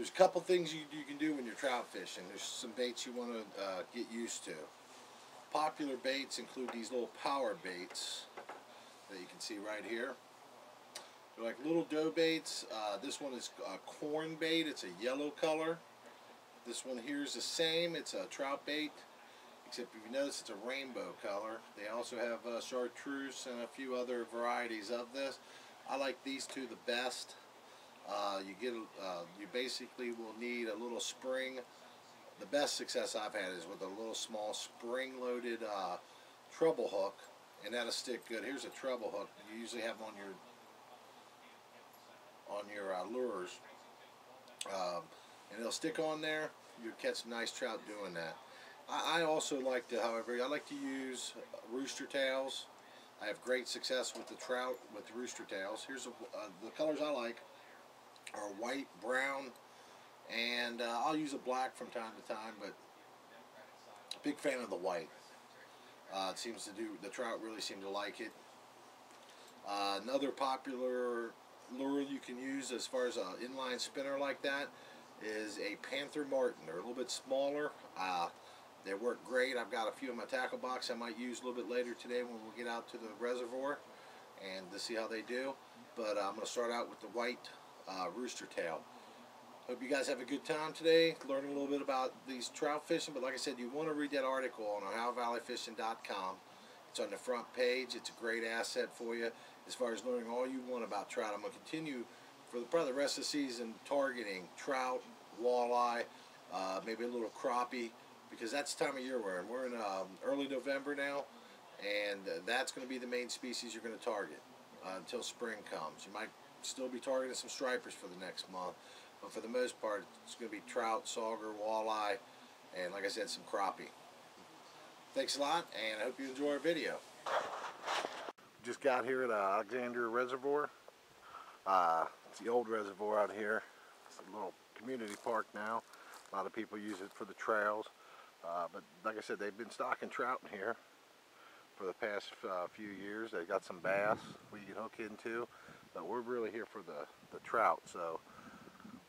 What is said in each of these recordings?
There's a couple things you can do when you're trout fishing. There's some baits you want to get used to. Popular baits include these little power baits that you can see right here. They're like little dough baits. This one is a corn bait. It's a yellow color. This one here is the same. It's a trout bait, except if you notice it's a rainbow color. They also have chartreuse and a few other varieties of this. I like these two the best. You basically will need a little spring. The best success I've had is with a little small spring-loaded treble hook, and that'll stick good. Here's a treble hook you usually have on your lures, and it'll stick on there. You'll catch some nice trout doing that. I also like to, however, I like to use rooster tails. I have great success with the trout with rooster tails. Here's the colors I like are white, brown, and I'll use a black from time to time, but big fan of the white. It seems to do, the trout really seem to like it. Another popular lure you can use as far as an inline spinner like that is a Panther Martin. They're a little bit smaller. They work great. I've got a few in my tackle box I might use a little bit later today when we get out to the reservoir and to see how they do. But I'm going to start out with the white rooster tail. Hope you guys have a good time today learning a little bit about these trout fishing. But like I said, you want to read that article on Ohiovalleyfishing.com. It's on the front page. It's a great asset for you as far as learning all you want about trout. I'm going to continue for probably the rest of the season targeting trout, walleye, maybe a little crappie, because that's the time of year we're in. We're in early November now, and that's going to be the main species you're going to target until spring comes. You might still be targeting some stripers for the next month, but for the most part it's going to be trout, sauger, walleye, and like I said, some crappie. Thanks a lot, and I hope you enjoy our video. Just got here at Alexandria Reservoir. It's the old reservoir out here. It's a little community park now. A lot of people use it for the trails, but like I said, they've been stocking trout in here for the past few years. They got some bass we can hook into, but we're really here for the trout. So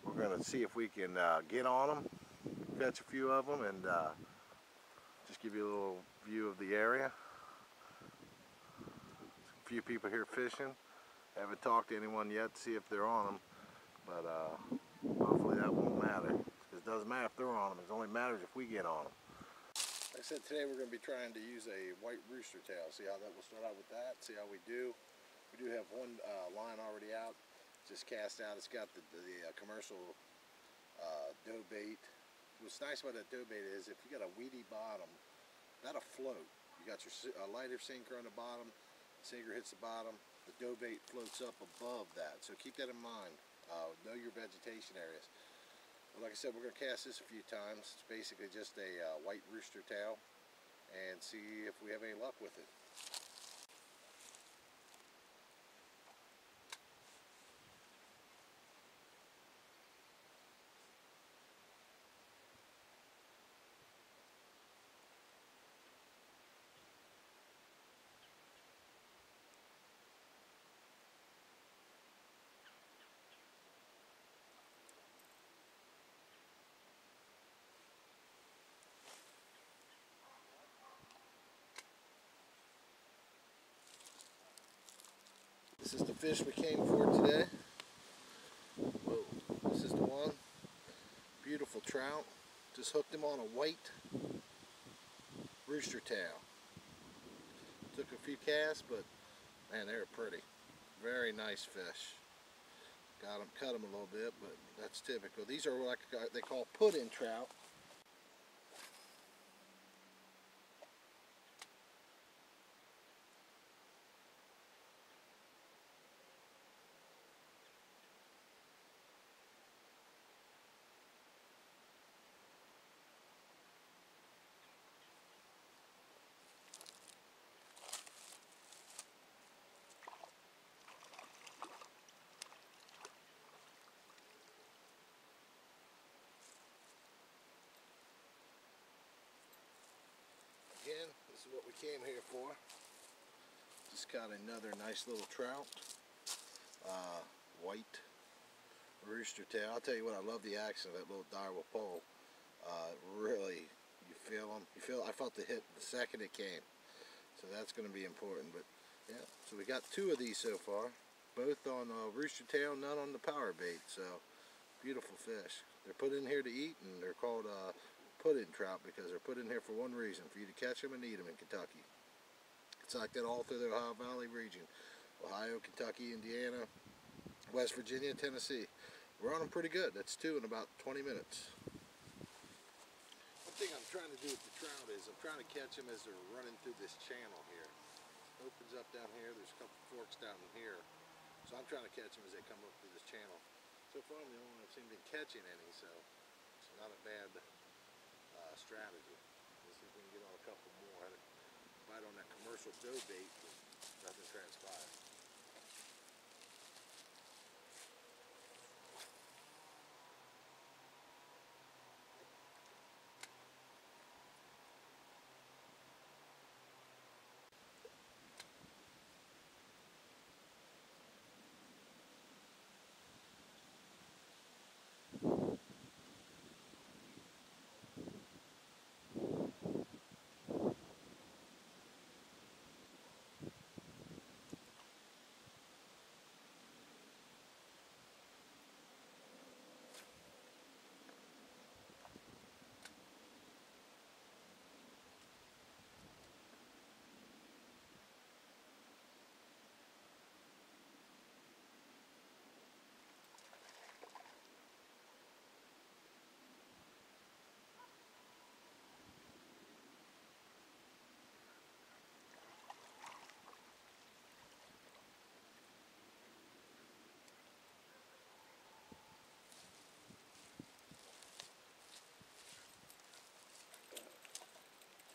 we're going to see if we can get on them, catch a few of them, and just give you a little view of the area. A few people here fishing. Haven't talked to anyone yet to see if they're on them, but hopefully that won't matter. It doesn't matter if they're on them. It only matters if we get on them. Like I said, today we're going to be trying to use a white rooster tail. See how that, we'll start out with that, see how we do. We do have one line already out, just cast out. It's got the commercial dough bait. What's nice about that dough bait is if you got a weedy bottom, that'll float. You got your lighter sinker on the bottom, the sinker hits the bottom, the dough bait floats up above that. So keep that in mind. Know your vegetation areas. But like I said, we're going to cast this a few times. It's basically just a white rooster tail, and see if we have any luck with it. This is the fish we came for today. Whoa, this is the one. Beautiful trout. Just hooked him on a white rooster tail. Took a few casts, but man, they're pretty. Very nice fish. Got them, cut them a little bit, but that's typical. These are like they call put-in trout. Again, this is what we came here for. Just got another nice little trout. White rooster tail. I'll tell you what, I love the action of that little direwolf pole. Really, you feel them. I felt the hit the second it came. So that's going to be important. But yeah, so we got 2 of these so far, both on rooster tail, none on the power bait. So beautiful fish. They're put in here to eat, and they're called put-in trout because they're put in here for one reason: for you to catch them and eat them in Kentucky. It's like that all through the Ohio Valley region: Ohio, Kentucky, Indiana, West Virginia, Tennessee. We're on them pretty good. That's 2 in about 20 minutes. One thing I'm trying to do with the trout is I'm trying to catch them as they're running through this channel here. It opens up down here. There's a couple forks down in here. So I'm trying to catch them as they come up through this channel. So far I'm the only one I've seen been catching any, so it's not a bad strategy. Let's see if we can get on a couple more. I had a bite on that commercial dough bait, but nothing transpired.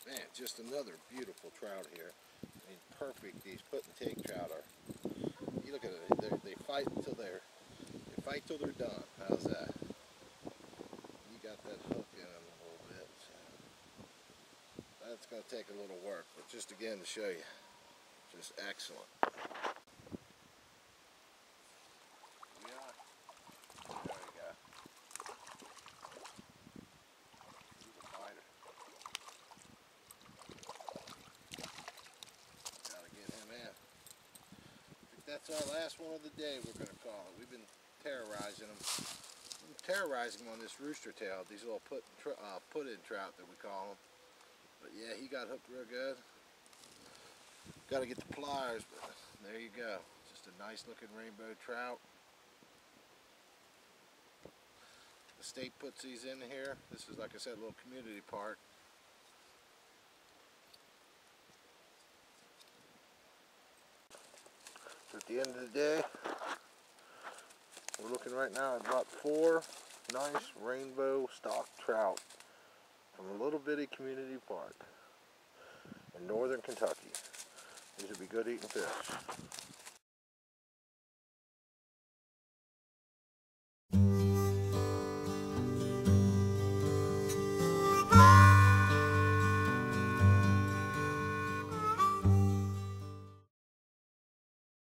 Man, just another beautiful trout here. I mean, perfect. These put and take trout are. You look at it. They fight until they're done. How's that? You got that hook in them a little bit. So that's going to take a little work, but just again to show you, just excellent. Yeah. There you go. He's a fighter. Gotta get him in. That's our last one of the day, we're going to call it. We've been terrorizing them. Terrorizing them on this rooster tail, these little put-in trout that we call them. But yeah, he got hooked real good. Got to get the pliers, but there you go. Just a nice looking rainbow trout. The state puts these in here. This is, like I said, a little community park. So at the end of the day, we're looking right now at about 4 nice rainbow stock trout from a little bitty community park in northern Kentucky. These would be good eating fish.